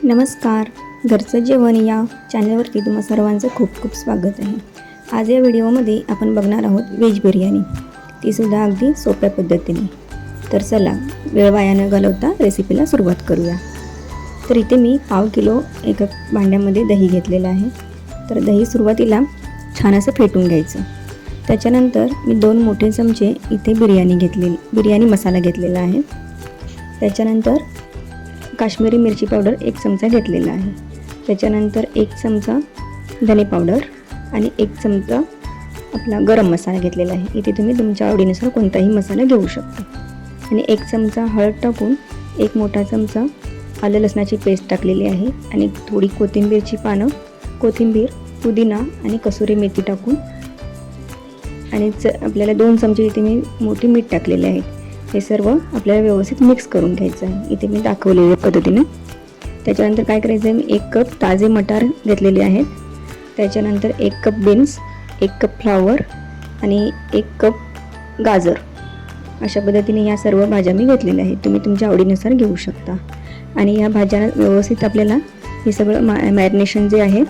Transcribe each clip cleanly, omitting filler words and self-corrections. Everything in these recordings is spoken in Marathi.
नमस्कार, घरचं जेवण या चॅनलवरती तुम्हा सर्वांचं खूप खूप स्वागत आहे. आज या व्हिडिओमध्ये आपण बघणार आहोत व्हेज बिर्याणी, तीसुद्धा अगदी सोप्या पद्धतीने. तर चला वेळ वाया न घालवता रेसिपीला सुरुवात करूया. तर इथे मी 1/2 किलो एका भांड्यामध्ये दही घेतलेलं आहे. तर दही सुरुवातीला छान असं फेटून घ्यायचं. त्याच्यानंतर मी 2 मोठे चमचे इथे बिर्याणी मसाला घेतलेला आहे. त्याच्यानंतर काश्मीरी मिरची पावडर 1 चमचा घेतलेला आहे. त्याच्यानंतर 1 चमचा धने पावडर आणि 1 चमचा आपला गरम मसाला घेतलेला आहे. इथे तुम्ही तुमच्या आवडीनुसार कोणताही मसाला घेऊ शकता. आणि 1 चमचा हळद टाकून 1 मोठा चमचा आलं लसणाची पेस्ट टाकलेली आहे. आणि थोडी कोथिंबीरची पानं, कोथिंबीर, पुदिना आणि कसुरी मेथी टाकून आणि आपल्याला 2 चमचे इथे मी मोठी मीठ टाकलेले आहे. हे सर्व आपल्याला व्यवस्थित मिक्स करून घ्यायचं आहे, इथे मी दाखवलेल्या पद्धतीने. त्याच्यानंतर काय करायचं आहे, मी 1 कप ताजे मटार घेतलेले आहेत. त्याच्यानंतर 1 कप बीन्स, 1 कप फ्लावर आणि 1 कप गाजर, अशा पद्धतीने या सर्व भाज्या मी घेतलेल्या आहेत. तुम्ही तुमच्या आवडीनुसार घेऊ शकता. आणि या भाज्या व्यवस्थित आपल्याला हे सगळं मॅरिनेशन जे आहे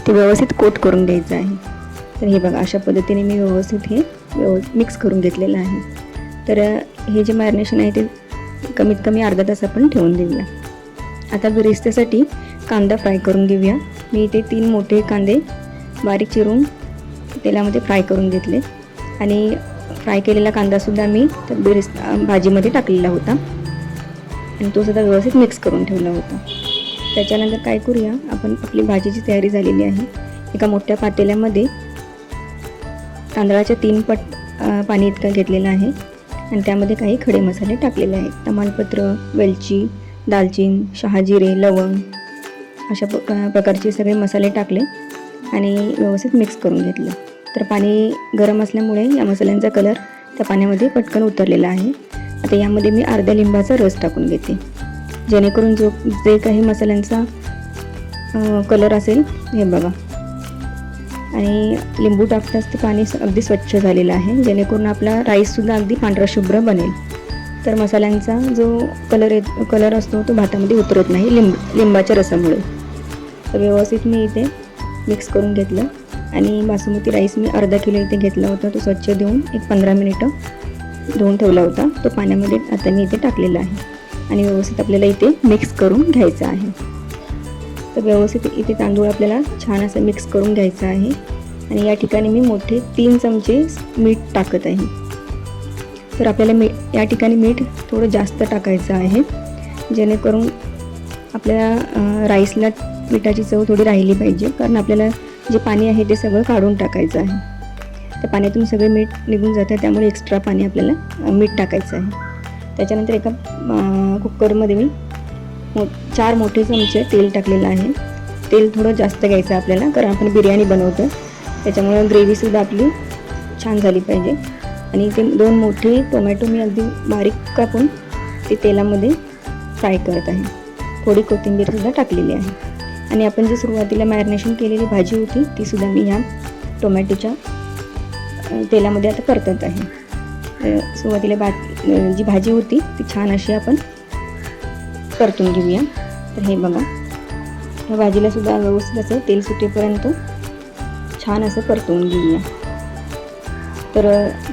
ते व्यवस्थित कोट करून घ्यायचं आहे. तर हे बघा, अशा पद्धतीने मी व्यवस्थित हे मिक्स करून घेतलेलं आहे. तर हे जे मॅरिनेशन आहे ते कमीत कमी अर्धा तास आपण ठेवून देऊया. आता बिरिस्त्यासाठी कांदा फ्राय करून घेऊया. मी इथे 3 मोठे कांदे बारीक चिरून तेलामध्ये फ्राय करून घेतले. आणि फ्राय केलेला कांदासुद्धा मी त्या भाजीमध्ये टाकलेला होता आणि तो सुद्धा व्यवस्थित मिक्स करून ठेवला होता. त्याच्यानंतर काय करूया, आपण आपली भाजीची तयारी झालेली आहे. एका मोठ्या पातेल्यामध्ये तांदळाच्या 3 पट पाणी इतकं घेतलेलं आहे आणि त्यामध्ये काही खडे मसाले टाकलेले आहेत. तमालपत्र, वेलची, दालचीन, शहाजिरे, लवंग, अशा प्रकारचे सगळे मसाले टाकले आणि व्यवस्थित मिक्स करून घेतलं. तर पाणी गरम असल्यामुळे या मसाल्यांचा कलर त्या पाण्यामध्ये पटकन उतरलेला आहे. आता यामध्ये मी अर्ध्या लिंबाचा रस टाकून घेते, जेणेकरून जे काही मसाल्यांचा कलर असेल, हे बघा. आणि लिंबू टाकताच ते पाणी अगदी स्वच्छ झालेलं आहे, जेणेकरून आपला राईससुद्धा अगदी पांढरा शुभ्र बनेल. तर मसाल्यांचा जो कलर असतो तो भातामध्ये उतरत नाही लिंबाच्या रसामुळे. तर व्यवस्थित मी इथे मिक्स करून घेतलं. आणि बासमती राईस मी अर्धा किलो इथे घेतला होता. तो स्वच्छ धुवून 15 मिनिटं धुवून ठेवला होता. तो पाण्यामध्ये आता मी इथे टाकलेला आहे आणि व्यवस्थित आपल्याला इथे मिक्स करून घ्यायचं आहे. तर व्यवस्थित इथे तांदूळ आपल्याला छान असं मिक्स करून घ्यायचं आहे. आणि या ठिकाणी मी मोठे 3 चमचे मीठ टाकत आहे. तर आपल्याला या ठिकाणी मीठ थोडं जास्त टाकायचं आहे, जेणेकरून आपल्या राईसला मिठाची चव थोडी राहिली पाहिजे. कारण आपल्याला जे पाणी आहे ते सगळं काढून टाकायचं आहे. त्या पाण्यातून सगळे मीठ निघून जातं, त्यामुळे एक्स्ट्रा पाणी आपल्याला मीठ टाकायचं आहे. त्याच्यानंतर एका कुकरमध्ये मी 4 मोठे चमचे तेल टाकलेलं आहे. तेल थोडं जास्त घ्यायचं आपल्याला, कारण आपण बिर्याणी बनवतो, त्याच्यामुळे ग्रेव्हीसुद्धा आपली छान झाली पाहिजे. आणि ते 2 मोठे टोमॅटो मी अगदी बारीक कापून ते तेलामध्ये फ्राय करत आहे. थोडी कोथिंबीरसुद्धा टाकलेली आहे. आणि आपण जी सुरुवातीला मॅरिनेशन केलेली भाजी होती तीसुद्धा मी ह्या टोमॅटोच्या तेलामध्ये आता परतत आहे. सुरुवातीला जी भाजी होती ती छान अशी आपण परतून घेऊया. तर हे बघा, ह्या भाजीला सुद्धा व्यवस्थित असं तेल सुटेपर्यंत छान असं परतवून घेऊया. तर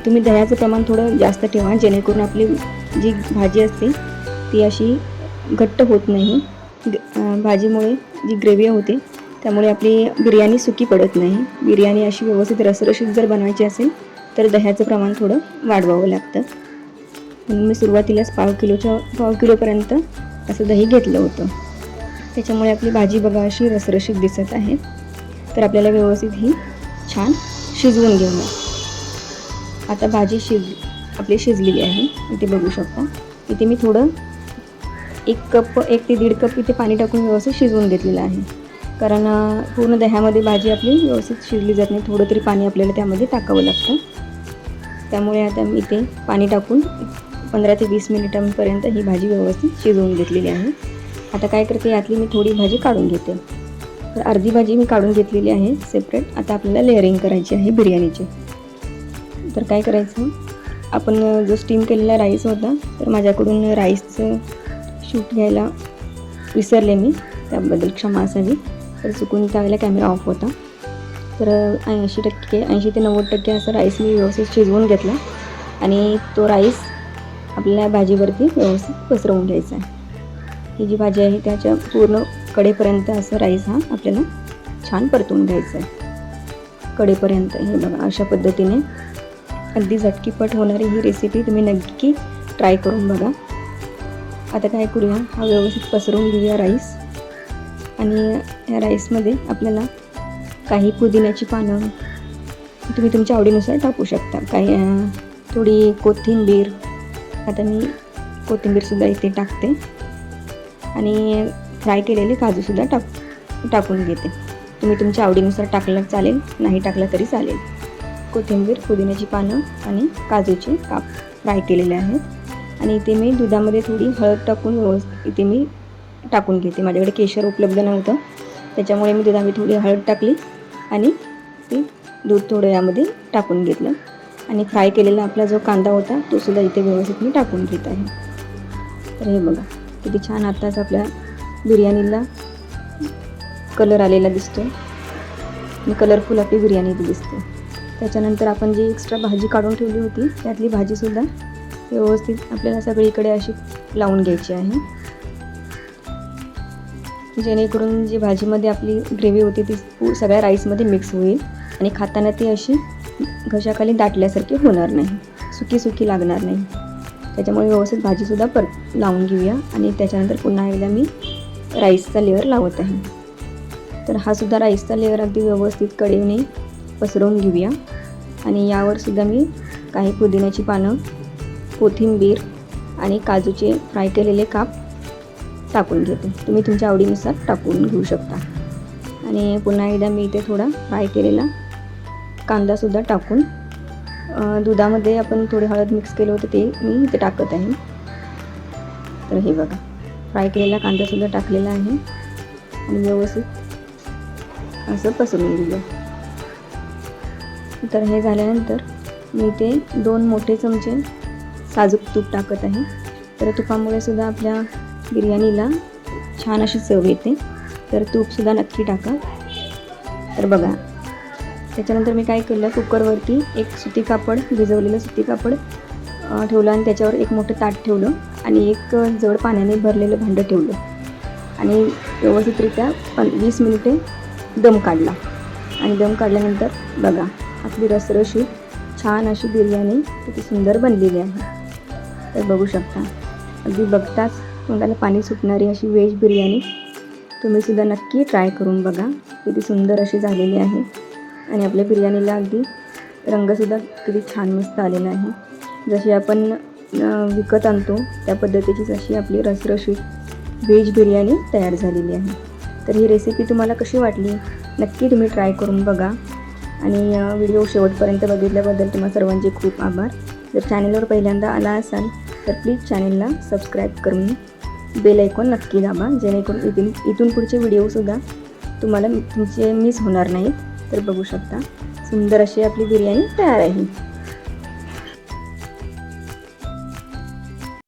तुम्ही दह्याचं प्रमाण थोडं जास्त ठेवा, जेणेकरून आपली जी भाजी असते ती अशी घट्ट होत नाही. भाजीमुळे जी ग्रेव्ही होते त्यामुळे आपली बिर्याणी सुकी पडत नाही. बिर्याणी अशी व्यवस्थित रसरशीत जर बनवायची असेल तर दह्याचं प्रमाण थोडं वाढवावं लागतं. म्हणून मी सुरुवातीलाच 1/2 किलोपर्यंत असं दही घेतलं होतं. त्याच्यामुळे आपली भाजी बघा अशी रसरशीत दिसत आहे. तर आपल्याला व्यवस्थित ही छान शिजवून घेऊया. आता भाजी आपली शिजलेली आहे, इथे बघू शकता. इथे मी थोडं 1 ते 1.5 कप इथे पाणी टाकून व्यवस्थित शिजवून घेतलेलं आहे. कारण पूर्ण दह्यामध्ये भाजी आपली व्यवस्थित शिजली जात नाही, थोडं तरी पाणी आपल्याला त्यामध्ये टाकावं लागतं. त्यामुळे आता मी इथे पाणी टाकून 15 ते 20 मिनिटांपर्यंत ही भाजी व्यवस्थित शिजवून घेतलेली आहे. आता काय करते, यातली मी थोडी भाजी काढून घेते. तर अर्धी भाजी मी काढून घेतलेली आहे सेपरेट. आता आपल्याला लेअरिंग करायची आहे बिर्याणीची. तर काय करायचं, आपण जो स्टीम केलेला राईस होता, तर माझ्याकडून राईसचं शूट घ्यायला विसरले मी, त्याबद्दल क्षमा असावी. तर चुकून त्यावेळेला कॅमेरा ऑफ होता. तर 80 ते 90% असं राईस मी व्यवस्थित शिजवून घेतला आणि तो राईस आपल्याला भाजीवरती व्यवस्थित पसरवून घ्यायचा आहे. ही जी भाजी आहे त्याच्या पूर्ण कडेपर्यंत असं राईस हा आपल्याला छान परतून घ्यायचा आहे कडेपर्यंत. हे बघा अशा पद्धतीने अगदी झटकीपट होणारी ही रेसिपी तुम्ही नक्की ट्राय करून बघा. आता काय करूया, हा व्यवस्थित पसरवून घेऊया राईस. आणि या राईसमध्ये आपल्याला काही पुदिन्याची पानं तुम्ही तुमच्या आवडीनुसार टाकू शकता. काही थोडी कोथिंबीर, आता मी कोथिंबीरसुद्धा इथे टाकते आणि फ्राय केलेले काजूसुद्धा टाकून घेते. तुम्ही तुमच्या आवडीनुसार टाकलं चालेल, नाही टाकलं तरी चालेल. कोथिंबीर, पुदिन्याची पानं आणि काजूचे काप फ्राय केलेले आहेत. आणि इथे मी दुधामध्ये थोडी हळद टाकून व्यवस्थित इथे मी टाकून घेते. माझ्याकडे केशर उपलब्ध नव्हतं, त्याच्यामुळे मी दुधामध्ये थोडी हळद टाकली आणि ते दूध थोडं यामध्ये टाकून घेतलं. आणि फ्राय केलेला आपला जो कांदा होता तो सुद्धा इथे व्यवस्थित मी टाकून घेत आहे. तर हे बघा किती छान आताच आपल्या बिर्याणीला कलर आलेला दिसतो आणि कलरफुल आपली बिर्याणी दिसते. त्याच्यानंतर आपण जी एक्स्ट्रा भाजी काढून ठेवली होती त्यातली भाजीसुद्धा व्यवस्थित आपल्याला सगळीकडे अशी लावून घ्यायची आहे, जेणेकरून जी भाजीमध्ये आपली ग्रेव्ही होती ती सगळ्या राईसमध्ये मिक्स होईल आणि खाताना ती अशी घशाखाली दाटल्यासारखी होणार नाही, सुकी सुकी लागणार नाही. त्याच्यामुळे व्यवस्थित भाजीसुद्धा लावून घेऊया. आणि त्याच्यानंतर पुन्हा एकदा मी राईसचा लेअर लावत आहे. तर हा सुद्धा राईसचा लेअर अगदी व्यवस्थित कडेने पसरवून घेऊया. आणि यावर सुद्धा मी काही पुदिन्याची पानं, कोथिंबीर आणि काजूचे फ्राय केलेले काप टाकून घेते. तुम्ही तुमच्या आवडीनुसार टाकून घेऊ शकता. आणि पुन्हा एकदा मी इथे थोडा फ्राय केलेला कांदासुद्धा टाकून दुधामध्ये आपण थोडी हळद मिक्स केलं होतं ते मी इथे टाकत आहे. तर हे बघा फ्राय केलेला कांदासुद्धा टाकलेला आहे आणि व्यवस्थित असं पसरवून घेऊया. तर हे झाल्यानंतर मी इथे 2 मोठे चमचे साजूक तूप टाकत आहे. तर तुपामुळे सुद्धा आपल्या बिर्याणीला छान अशी चव येते. तर तूपसुद्धा नक्की टाका. तर बघा त्याच्यानंतर मी काय केलं, कुकरवरती एक सुती कापड, भिजवलेलं सुती कापड ठेवलं आणि त्याच्यावर एक मोठं ताट ठेवलं आणि एक जड पाण्याने भरलेलं भांडं ठेवलं आणि व्यवस्थितरित्या 20 मिनिटे दम काढला. आणि दम काढल्यानंतर बघा आपली रसरशीत छान अशी बिर्याणी किती सुंदर बनलेली आहे. तर बघू शकता अगदी बघताच तोंडाला पाणी सुटणारी अशी व्हेज बिर्याणी तुम्हीसुद्धा नक्की ट्राय करून बघा. किती सुंदर अशी झालेली आहे आणि आपल्या बिर्याणीला अगदी रंगसुद्धा किती छान मस्त आलेला आहे. जशी आपण विकत आणतो त्या पद्धतीचीच अशी आपली रसरशीत व्हेज बिर्याणी तयार झालेली आहे. तर ही रेसिपी तुम्हाला कशी वाटली नक्की तुम्ही ट्राय करून बघा. आणि व्हिडिओ शेवटपर्यंत बघितल्याबद्दल तुम्हा सर्वांचे खूप आभार. जर चॅनलवर पहिल्यांदा आला असाल तर प्लीज चॅनलला सबस्क्राईब करून बेल आयकॉन नक्की दाबा, जेणेकरून इथून पुढचे व्हिडिओसुद्धा तुम्हाला तुमचे मिस होणार नाहीत. तर बघू शकता सुंदर अशी आपली बिर्याणी तयार आहे.